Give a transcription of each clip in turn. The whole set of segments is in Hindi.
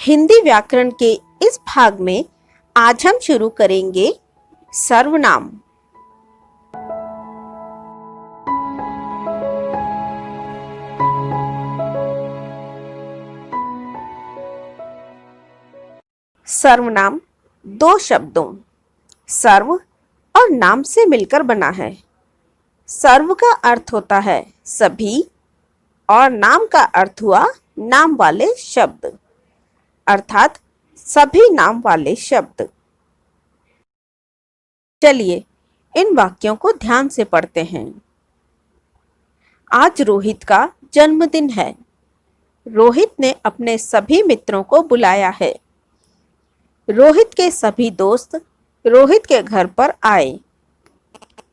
हिंदी व्याकरण के इस भाग में आज हम शुरू करेंगे सर्वनाम। सर्वनाम दो शब्दों सर्व और नाम से मिलकर बना है। सर्व का अर्थ होता है सभी और नाम का अर्थ हुआ नाम वाले शब्द, अर्थात सभी नाम वाले शब्द। चलिए इन वाक्यों को ध्यान से पढ़ते हैं। आज रोहित का जन्मदिन है। रोहित ने अपने सभी मित्रों को बुलाया है। रोहित के सभी दोस्त रोहित के घर पर आए।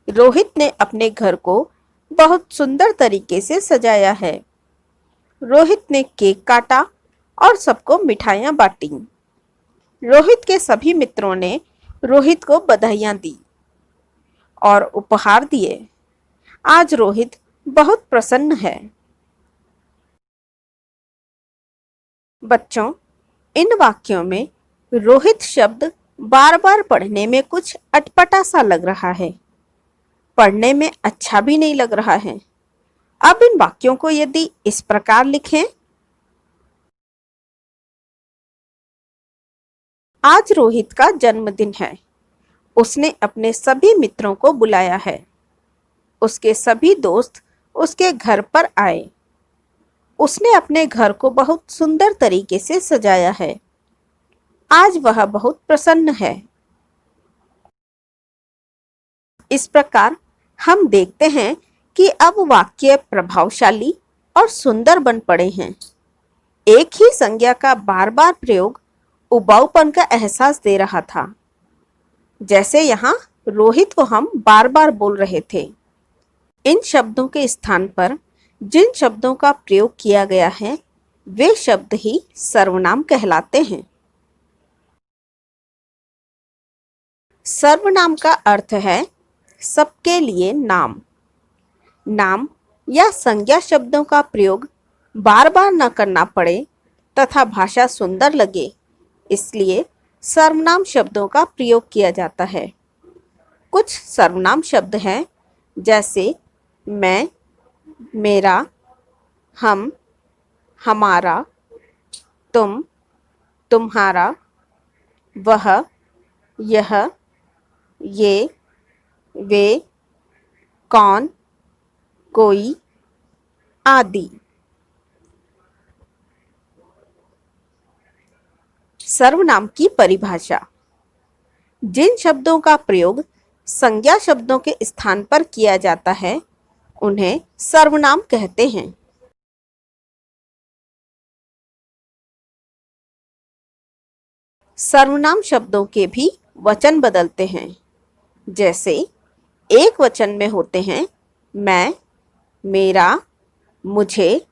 रोहित ने अपने घर को बहुत सुंदर तरीके से सजाया है। रोहित ने केक काटा और सबको मिठाइयाँ बांटी। रोहित के सभी मित्रों ने रोहित को बधाइयाँ दी और उपहार दिए। आज रोहित बहुत प्रसन्न है। बच्चों, इन वाक्यों में रोहित शब्द बार बार पढ़ने में कुछ अटपटा सा लग रहा है, पढ़ने में अच्छा भी नहीं लग रहा है। अब इन वाक्यों को यदि इस प्रकार लिखें, आज रोहित का जन्मदिन है। उसने अपने सभी मित्रों को बुलाया है। उसके सभी दोस्त उसके घर पर आए। उसने अपने घर को बहुत सुंदर तरीके से सजाया है। आज वह बहुत प्रसन्न है। इस प्रकार हम देखते हैं कि अब वाक्य प्रभावशाली और सुंदर बन पड़े हैं। एक ही संज्ञा का बार बार प्रयोग उबाऊपन का एहसास दे रहा था। जैसे यहाँ रोहित को हम बार बार बोल रहे थे। इन शब्दों के स्थान पर जिन शब्दों का प्रयोग किया गया है वे शब्द ही सर्वनाम कहलाते हैं। सर्वनाम का अर्थ है सबके लिए नाम। नाम या संज्ञा शब्दों का प्रयोग बार बार न करना पड़े तथा भाषा सुंदर लगे, इसलिए सर्वनाम शब्दों का प्रयोग किया जाता है। कुछ सर्वनाम शब्द हैं जैसे मैं, मेरा, हम, हमारा, तुम, तुम्हारा, वह, यह, ये, वे, कौन, कोई आदि। सर्वनाम की परिभाषा। जिन शब्दों का प्रयोग संज्ञा शब्दों के स्थान पर किया जाता है उन्हें सर्वनाम कहते हैं। सर्वनाम शब्दों के भी वचन बदलते हैं। जैसे एक वचन में होते हैं मैं, मेरा, मुझे,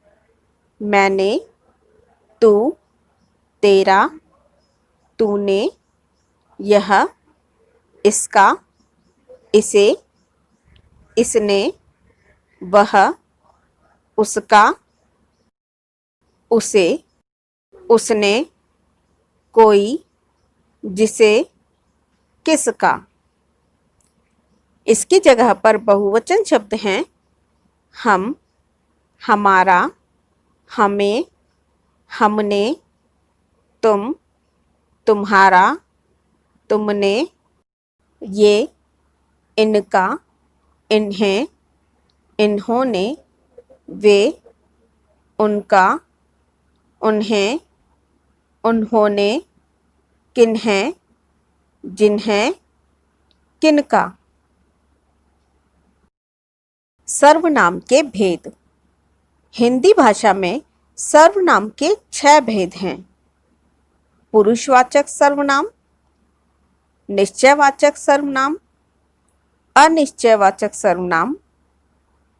मैंने, तू, तेरा, तूने, यह, इसका, इसे, इसने, वह, उसका, उसे, उसने, कोई, जिसे, किसका। इसकी जगह पर बहुवचन शब्द हैं हम, हमारा, हमें, हमने, तुम, तुम्हारा, तुमने, ये, इनका, इन्हें, इन्होंने, वे, उनका, उन्हें, उन्होंने, किन्हें, जिन्हें, किनका। सर्वनाम के भेद। हिंदी भाषा में सर्वनाम के 6 भेद हैं। पुरुषवाचक सर्वनाम, निश्चयवाचक सर्वनाम, अनिश्चयवाचक सर्वनाम,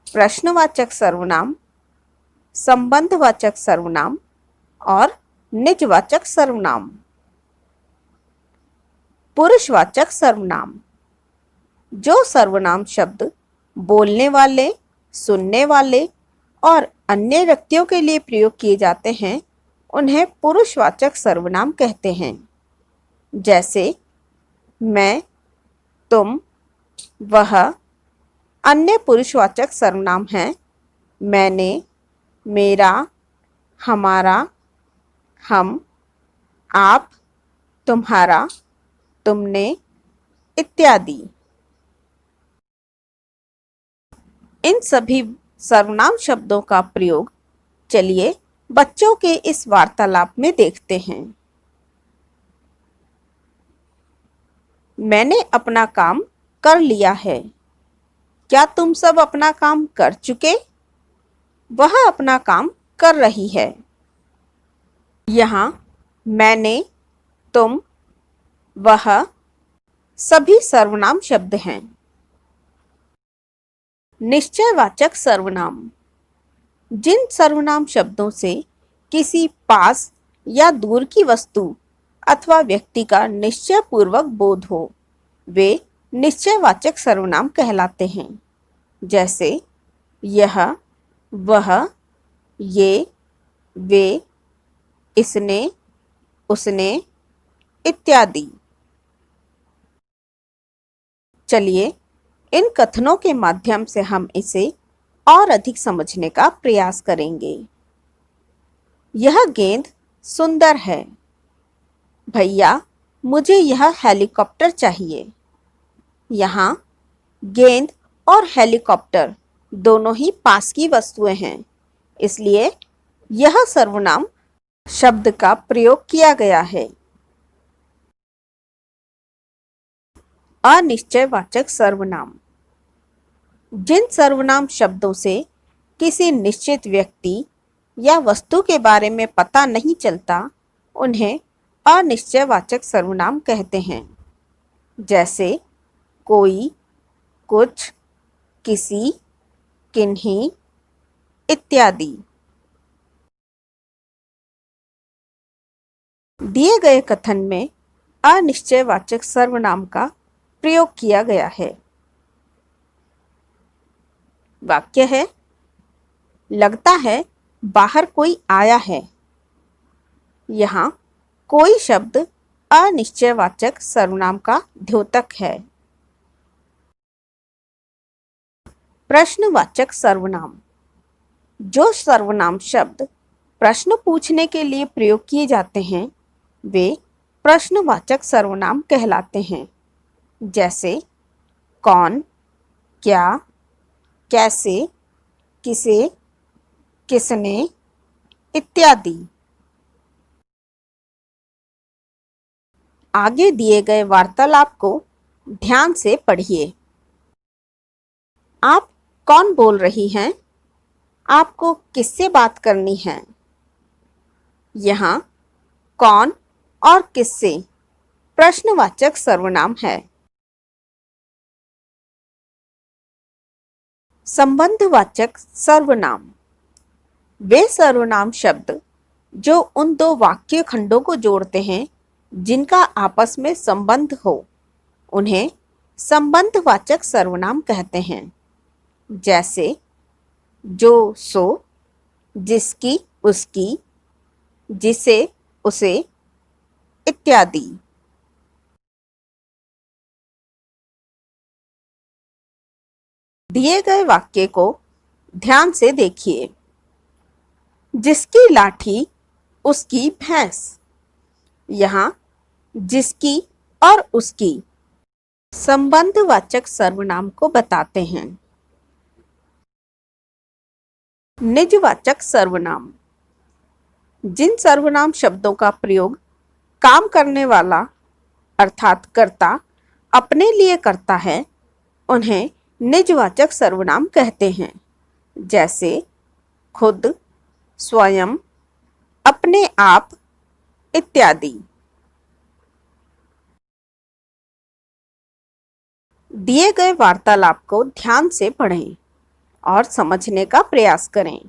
प्रश्नवाचक सर्वनाम, संबंधवाचक सर्वनाम और निजवाचक सर्वनाम। पुरुषवाचक सर्वनाम। जो सर्वनाम शब्द बोलने वाले, सुनने वाले और अन्य व्यक्तियों के लिए प्रयोग किए जाते हैं उन्हें पुरुषवाचक सर्वनाम कहते हैं। जैसे मैं, तुम, वह। अन्य पुरुषवाचक सर्वनाम हैं मैंने, मेरा, हमारा, हम, आप, तुम्हारा, तुमने इत्यादि। इन सभी सर्वनाम शब्दों का प्रयोग चलिए बच्चों के इस वार्तालाप में देखते हैं। मैंने अपना काम कर लिया है। क्या तुम सब अपना काम कर चुके? वह अपना काम कर रही है। यहाँ मैंने, तुम, वह सभी सर्वनाम शब्द हैं। निश्चयवाचक सर्वनाम। जिन सर्वनाम शब्दों से किसी पास या दूर की वस्तु अथवा व्यक्ति का निश्चय पूर्वक बोध हो, वे निश्चयवाचक सर्वनाम कहलाते हैं। जैसे यह, वह, ये, वे, इसने, उसने इत्यादि। चलिए इन कथनों के माध्यम से हम इसे और अधिक समझने का प्रयास करेंगे। यह गेंद सुंदर है। भैया, मुझे यह हेलीकॉप्टर चाहिए। यहाँ गेंद और हेलीकॉप्टर दोनों ही पास की वस्तुएं हैं, इसलिए यह सर्वनाम शब्द का प्रयोग किया गया है। अनिश्चयवाचक सर्वनाम। जिन सर्वनाम शब्दों से किसी निश्चित व्यक्ति या वस्तु के बारे में पता नहीं चलता, उन्हें अनिश्चयवाचक सर्वनाम कहते हैं। जैसे कोई, कुछ, किसी, किन्हीं इत्यादि। दिए गए कथन में अनिश्चयवाचक सर्वनाम का प्रयोग किया गया है। वाक्य है, लगता है बाहर कोई आया है। यहाँ कोई शब्द अनिश्चयवाचक सर्वनाम का द्योतक है। प्रश्नवाचक सर्वनाम। जो सर्वनाम शब्द प्रश्न पूछने के लिए प्रयोग किए जाते हैं, वे प्रश्नवाचक सर्वनाम कहलाते हैं। जैसे कौन, क्या, कैसे, किसे, किसने इत्यादि। आगे दिए गए वार्तालाप को ध्यान से पढ़िए। आप कौन बोल रही हैं? आपको किससे बात करनी है? यहाँ कौन और किससे प्रश्नवाचक सर्वनाम है। संबंधवाचक सर्वनाम। वे सर्वनाम शब्द जो उन दो वाक्य खंडों को जोड़ते हैं जिनका आपस में संबंध हो, उन्हें संबंधवाचक सर्वनाम कहते हैं। जैसे जो, सो, जिसकी, उसकी, जिसे, उसे इत्यादि। दिए गए वाक्य को ध्यान से देखिए। जिसकी लाठी उसकी भैंस। यहाँ जिसकी और उसकी संबंधवाचक सर्वनाम को बताते हैं। निजवाचक सर्वनाम। जिन सर्वनाम शब्दों का प्रयोग काम करने वाला अर्थात कर्ता अपने लिए करता है, उन्हें निजवाचक सर्वनाम कहते हैं। जैसे खुद, स्वयं, अपने आप इत्यादि। दिए गए वार्तालाप को ध्यान से पढ़ें और समझने का प्रयास करें।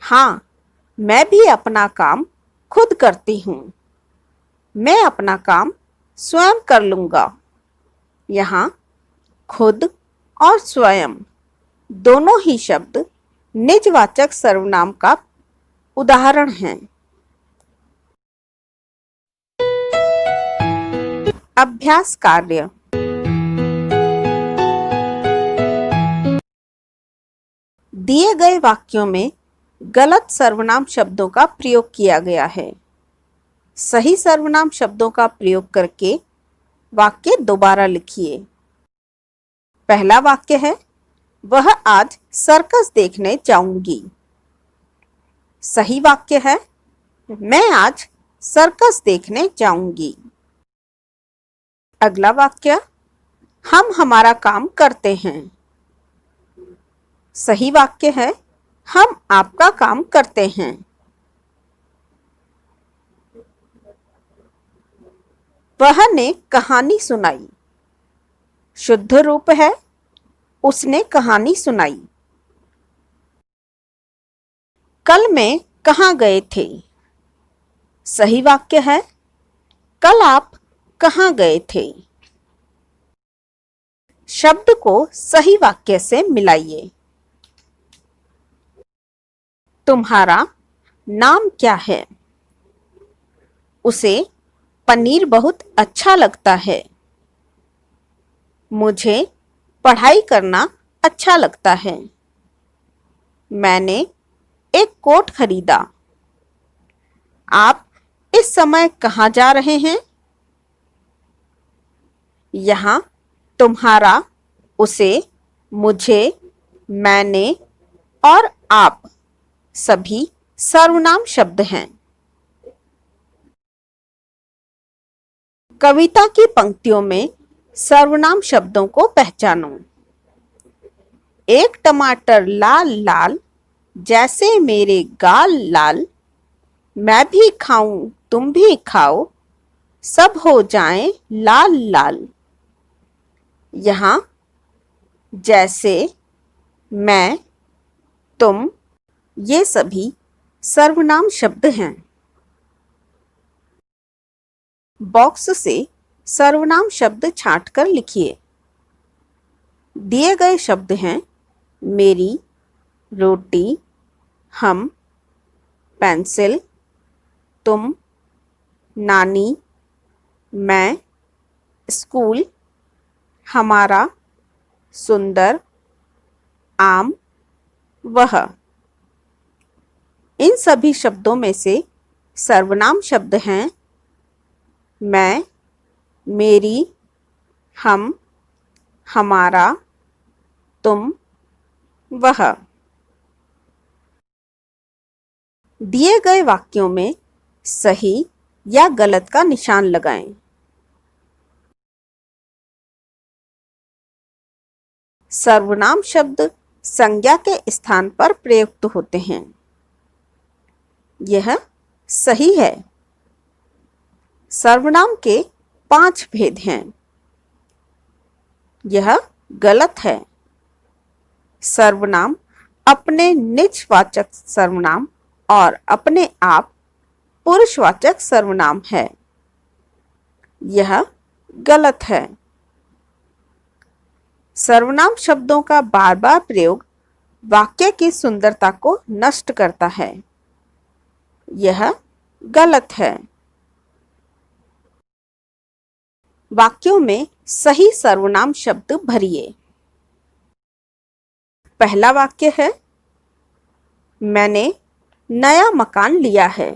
हाँ, मैं भी अपना काम खुद करती हूँ। मैं अपना काम स्वयं कर लूँगा। यहाँ खुद और स्वयं दोनों ही शब्द निजवाचक सर्वनाम का उदाहरण हैं। अभ्यास कार्य। दिए गए वाक्यों में गलत सर्वनाम शब्दों का प्रयोग किया गया है। सही सर्वनाम शब्दों का प्रयोग करके वाक्य दोबारा लिखिए। पहला वाक्य है, वह आज सर्कस देखने जाऊंगी। सही वाक्य है, मैं आज सर्कस देखने जाऊंगी। अगला वाक्य, हम हमारा काम करते हैं। सही वाक्य है, हम आपका काम करते हैं। वह ने कहानी सुनाई। शुद्ध रूप है, उसने कहानी सुनाई। कल मैं कहाँ गए थे? सही वाक्य है, कल आप कहाँ गए थे? शब्द को सही वाक्य से मिलाइए। तुम्हारा नाम क्या है? उसे पनीर बहुत अच्छा लगता है। मुझे पढ़ाई करना अच्छा लगता है। मैंने एक कोट खरीदा। आप इस समय कहाँ जा रहे हैं? यहाँ तुम्हारा, उसे, मुझे, मैंने और आप सभी सर्वनाम शब्द हैं। कविता की पंक्तियों में सर्वनाम शब्दों को पहचानो। एक टमाटर लाल लाल, जैसे मेरे गाल लाल, मैं भी खाऊं तुम भी खाओ, सब हो जाएं लाल लाल। यहाँ जैसे, मैं, तुम, ये सभी सर्वनाम शब्द हैं। बॉक्स से सर्वनाम शब्द छांटकर लिखिए। दिए गए शब्द हैं मेरी, रोटी, हम, पेंसिल, तुम, नानी, मैं, स्कूल, हमारा, सुंदर, आम, वह। इन सभी शब्दों में से सर्वनाम शब्द हैं मैं, मेरी, हम, हमारा, तुम, वह। दिए गए वाक्यों में सही या गलत का निशान लगाएं। सर्वनाम शब्द संज्ञा के स्थान पर प्रयुक्त होते हैं। यह सही है। सर्वनाम के 5 भेद हैं। यह गलत है। सर्वनाम अपने निजवाचक सर्वनाम और अपने आप पुरुषवाचक सर्वनाम है। यह गलत है। सर्वनाम शब्दों का बार बार प्रयोग वाक्य की सुंदरता को नष्ट करता है। यह गलत है। वाक्यों में सही सर्वनाम शब्द भरिए। पहला वाक्य है, मैंने नया मकान लिया है।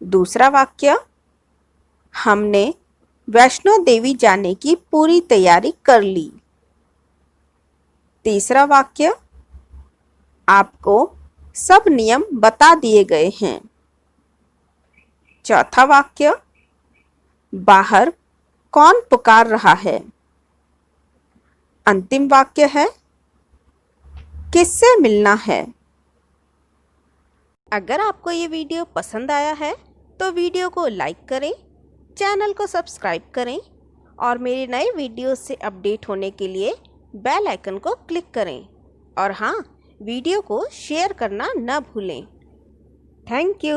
दूसरा वाक्य, हमने वैष्णो देवी जाने की पूरी तैयारी कर ली। तीसरा वाक्य, आपको सब नियम बता दिए गए हैं। चौथा वाक्य, बाहर कौन पुकार रहा है। अंतिम वाक्य है, किससे मिलना है। अगर आपको ये वीडियो पसंद आया है तो वीडियो को लाइक करें, चैनल को सब्सक्राइब करें और मेरे नए वीडियो से अपडेट होने के लिए बेल आइकन को क्लिक करें। और हाँ, वीडियो को शेयर करना न भूलें। Thank you.